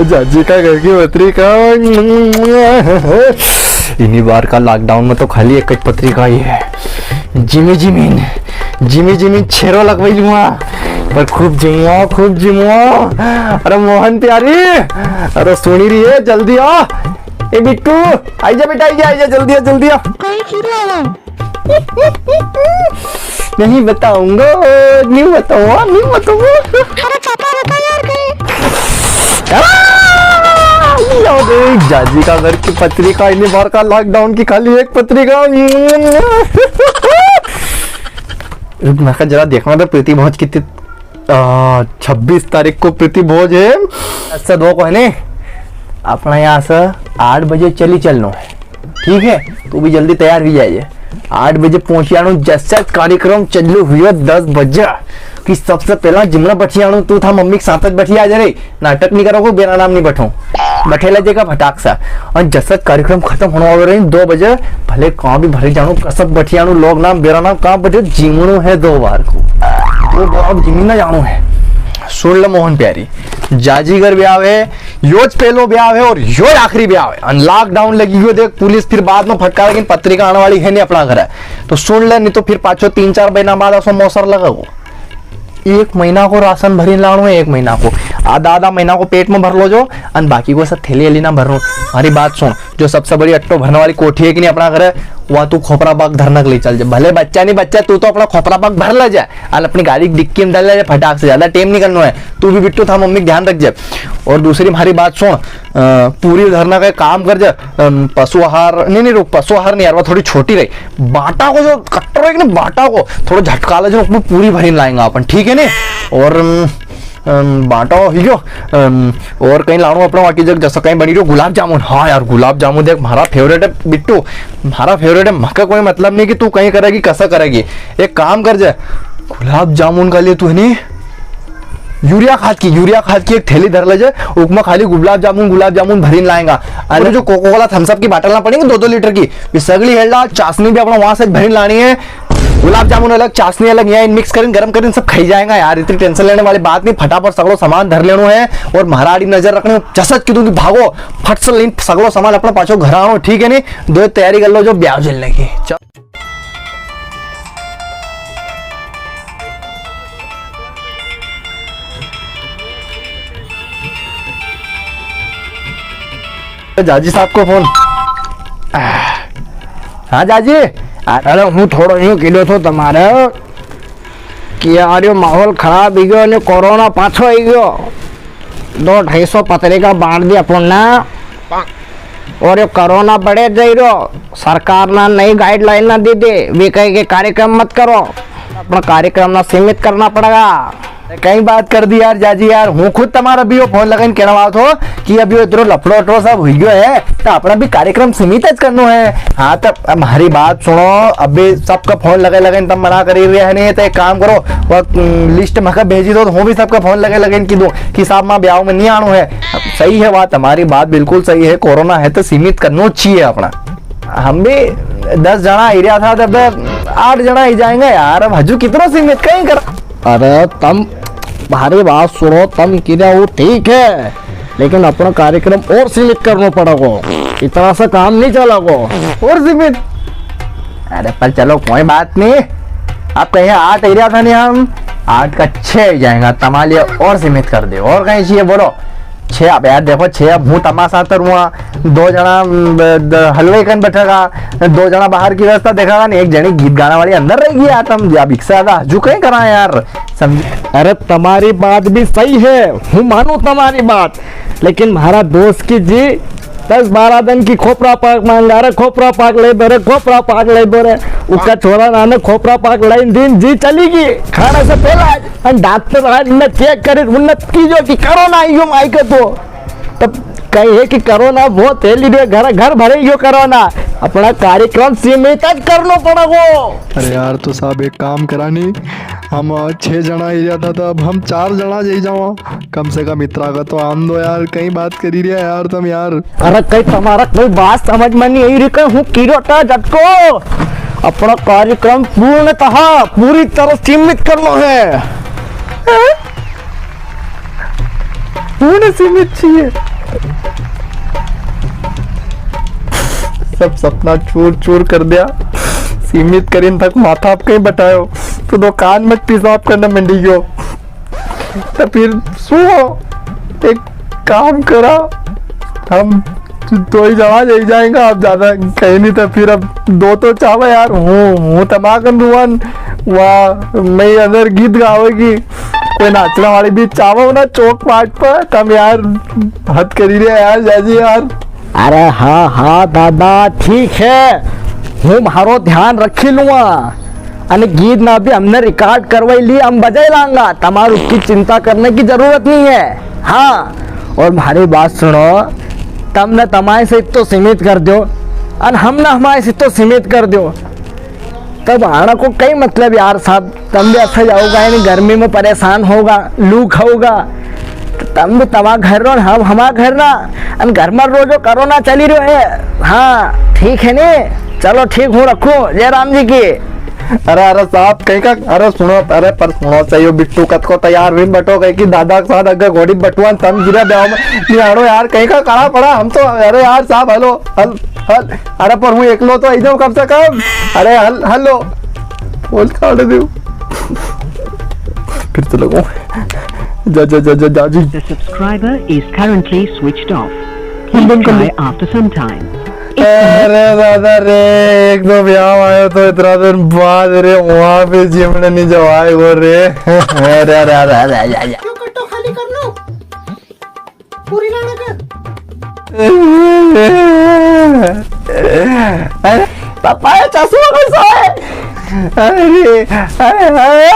जाजी का घर की पत्रिका। इन्हीं बार का लॉकडाउन में तो खाली एक पत्रिका ही है। जिमी जिमी छेरो लगवाई लूँगा पर खूब जिमुआ। अरे मोहन प्यारी, अरे सुनी रही है, जल्दी आ। ए बिट्टू आइजा बेटा, आइजा जल्दी आ। नहीं बताऊंगा। जाजी का घर की पत्रिका, इन्हीं बार का लॉकडाउन की खाली एक पत्रिका। मैं जरा देखना था प्रीति भोज कितनी 26 तारीख को प्रीति भोज है। ऐसा दो को है ने अपना यहाँ से 8 बजे चलना है, ठीक है? तू भी जल्दी तैयार हो जाइए। 8 बजे पहुंचियाणु। जैसे कार्यक्रम चालू हुआ 10 बजे कि सबसे पहला जिमना बैठियाणु। तू था मम्मी के साथ बैठी आ जा रे, नाटक नहीं करोगे, बेरा नाम नहीं बैठो, बैठेला जगह फटाक सा। और जैसे कार्यक्रम खत्म होने वाले रही 2 बजे, भले कहाँ भी भरे जानो, कसब बैठियाणु, लोग नाम बेरा नाम कहाँ बजे जिमणु है 2 बार को, 2 बार जिमी ना जानो है। सुन लो मोहन प्यारी, जाजीगर ब्याह है, योज पहलो ब्याह है और योज आखिरी ब्याह है। लॉकडाउन लगी हुई देख, पुलिस फिर बाद में फटका, लेकिन पत्रिका आने वाली है नहीं अपना घर है तो सुन ले, नहीं तो फिर पाछो 3-4 महीना बाद असो मौसर लगा वो। 1 महीना को राशन भरी लाणो है, 1 महीना को आधा महीना को पेट में भर लो जो, और बाकी को सब थैली ना भर लो। हमारी बात सुन, जो सबसे बड़ी अट्टो भरने वाली कोठी है कि नहीं अपना घर है, वहाँ तू खोपरा बाग धरने के लिए चल जाए। भले बच्चा नहीं बच्चा, तू तो अपना खोपरा बाग भर ले जाए और अपनी गाड़ी डिक्की में डाल ले जाए फटाक से, ज्यादा टाइम नहीं करना है। तू भी बिट्टू था मम्मी ध्यान रख जाए। और दूसरी हमारी बात सुन, पूरी धरना का काम कर जाए। पशु आहार नहीं रुक, पशु आहार नहीं यार, वो थोड़ी छोटी रही। बाटा को जो कट्टर है ना, बाटा को थोड़ा झटका ले जो, पूरी भरी लाएंगे अपन, ठीक है ना? और बाटा हियो और कहीं लाणो अपना बाकी जगह जैसा कहीं बनी रहो गुलाब जामुन। हाँ यार गुलाब जामुन देख हमारा फेवरेट है बिट्टू, हमारा फेवरेट है। मक्का कोई मतलब नहीं कि तू कहीं करेगी कैसा करेगी। एक काम कर जाए, गुलाब जामुन का लिए तू है नहीं यूरिया खाद की एक थैली धर ले जाए, उसमें खाली गुलाब जामुन भरी लाएगा। अरे जो कोको कोला थम्सअप की बाटल ना पड़ेंगे 2-2 लीटर की, सगली हेल्डा चाशनी भी अपना वहां से भरी लानी है। गुलाब जामुन अलग, चाशनी अलग, यहाँ मिक्स करें गरम करें सब खाई जाएगा यार। इतनी टेंशन लेने वाली बात नहीं, फटाफट सगलो सामान धर लेनो है और महाराड़ी नजर रखने जसत की दूंगी, भागो फट से लेन सगलो सामान अपना पाछो घर आओ, ठीक है? नहीं दो तैयारी कर लो जो ब्याह झेलने की। जाजी साहब को फोन। हाँ जाजी, अरे हूँ थोड़ो यूँ कीधो तो तमारे कि यार माहौल खराब ही गयो ने कोरोना पाछो आई गयो। 200-250 पत्रिका बांट दी अपन ना, और ये कोरोना बढ़े जा रहो। सरकार ना नई गाइडलाइन ना दी दे, वे कहे के कार्यक्रम मत करो, अपना कार्यक्रम ना सीमित करना पड़ेगा। कई बात कर दी यार जाजी यार, हूँ खुद तुम्हारा भी वो फोन लगाइन कहना बात हो कि अभी इधर लफड़ो सब हुई गयो है तो अपना भी कार्यक्रम सीमित करनो है। हाँ तो हमारी बात सुनो, अभी सबका फोन लगे तब मना कर रहे हैं नहीं तो एक काम करो, वो लिस्ट मका भेजी दो, तो भी सबका फोन लगे की दो कि साहब माँ ब्याह में नहीं आनो है। सही है बात, हमारी बात बिल्कुल सही है, कोरोना है तो सीमित करना चाहिए अपना। हम भी 10 जना एरिया था तब 8 जना ही जाएंगे यार, अब हजू कितना सीमित कहीं कर। अरे तम भारी बात सुनो, तम किया वो ठीक है, लेकिन अपना कार्यक्रम और सीमित करना पड़ेगा, इतना सा काम नहीं चलेगा। और सीमित? अरे पर चलो कोई बात नहीं, आप कहीं 8 एरिया था नहीं, हम 8 का 6 जाएगा, तमालिए और सीमित कर दे। और कहीं चाहिए बोलो 6? अब यार देखो 6 अब हूँ तमाशा तर हुआ, 2 जना हलवे कन बैठेगा, 2 जना बाहर की व्यवस्था देखेगा, नहीं 1 जनी गीत गाना वाली अंदर रहेगी यार। तुम अब इससे ज्यादा हजू कहीं करा यार, समझ? अरे तुम्हारी बात भी सही है, हूँ मानू तुम्हारी बात, लेकिन हमारा दोस्त की जी 10-12 दिन की खोपरा पाक मांगा रहे, खोपरा पाक ले दो रे, खोपरा पाक ले दो रे। उसका छोरा नाने खोपरा पाक लाइन दिन जी चली गई खाने से पहला, डॉक्टर आज ने चेक करे उन्नत की जो कि कोरोना आई माई के तो तब कही है कि कोरोना बहुत थैली घर भरे यो कोरोना अपना कार्यक्रम सीमित करना पड़ेगा। अरे यार तो साहब एक काम करा नहीं, हम 6 जना एरिया था तो अब हम 4 जना जा जाओ, कम से कम इतना का तो आन दो यार, कहीं बात करी रहा यार तुम यार। अरे कहीं तुम्हारा कोई बात समझ में नहीं आई रही हूँ कीरोटा झटको। अपना कार्यक्रम पूर्णतः पूरी तरह सीमित करना है। पूर्ण सीमित चाहिए। सब सपना चूर चूर कर दिया। सीमित करीन तक माथा आप कहीं बटायो तो दुकान में पेशाब करना मंडी गयो, तो फिर सुनो एक काम करा, हम 2 ही जगह ले जाएंगे, अब ज्यादा कहीं नहीं, तो फिर अब 2 तो चावा यार। हूँ तमाकन रुआन वाह, मैं अंदर गीत गावेगी, कोई नाचने वाली भी चावा ना चौक पाट पर, तब यार हद करी रहे यार जाजी यार। अरे हाँ हाँ दादा ठीक है, हूँ मारो ध्यान रखी लूँगा। अने गीत ना भी हमने रिकॉर्ड करवाई ली, हम बजाई लांगा, तुम्हारी उसकी चिंता करने की जरूरत नहीं है। हाँ और हमारी बात सुनो, तम ने तमाए से तो सीमित कर दो और हम ना हमारे से तो सीमित कर दो, तब आना को कई मतलब यार साहब, तम भी अच्छा जाओगा यानी गर्मी में परेशान होगा, लू खाओगा, तम भी तमा घर रो हम हमारा घर ना, अन घर में रोजो कोरोना चली रहो है। हाँ ठीक है ने, चलो ठीक हूँ, रखो जय राम जी की। अरे साहब कहीं का, अरे सुनो, अरे पर सुनो चाहिए बिट्टू कत को तैयार भी बटो कहीं की दादा के साथ अगर घोड़ी बटुआन तम गिरा ब्याह में निहारो यार, कहीं का कड़ा पड़ा हम तो। अरे यार साहब हेलो हल हल, अरे पर हूँ एकलो तो एकदम कम से कम। अरे हल हेलो बोल काट दो फिर तो लगो जा जी। The subscriber is currently switched off. बंद Please कर try लो। after some time. अरे दादा रे, एक दो ब्याह आयो तो इतना दिन बाद रे वहाँ पे जिमने नहीं जो आए वो रे। अरे अरे अरे अरे अरे क्यों कट्टो खाली कर लो, पूरी लाना कर। अरे पापा चश्मा कैसा है? अरे अरे